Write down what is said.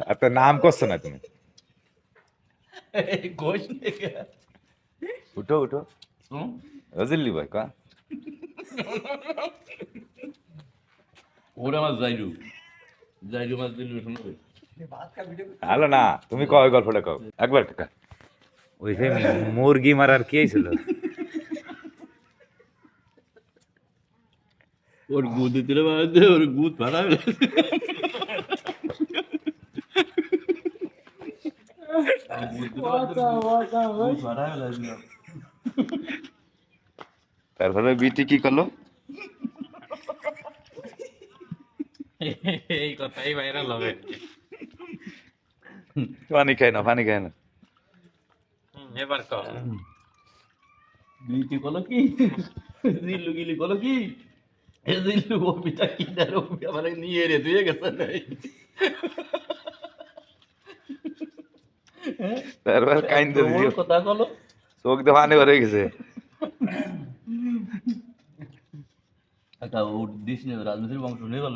আর তোর নাম করছো না তুমি। গোশ থেকে উঠো উঠো রজিল্লি ভাই কা ওরা মাছ যাইরু যাইরু মাছ দিল শুনবে হ্যালো না তুমি কও ওই গল্পটা কও একবার কাকা ওই যে মুরগি মারার কি ছিল ওর গুদ দিতে পারে ওর গুদ ভাড়া তারপরে বিটি কি করলো এই কথাই ভাইরাল হবে। পানি খায় না পানি খায় না এবার কর। বিটি কলো কি জিল্লু গিলি কলো কি এ জিল্লু ও পিতা কি দার ও আমার নিয়ে রে তুই গেছ নাই তারপর কাইন্দে ওর দিও কথা কলো চোখ দিয়ে পানি ভরে গেছে একটা ও দিস নে রাজনীতির বংশ নিয়ে গেল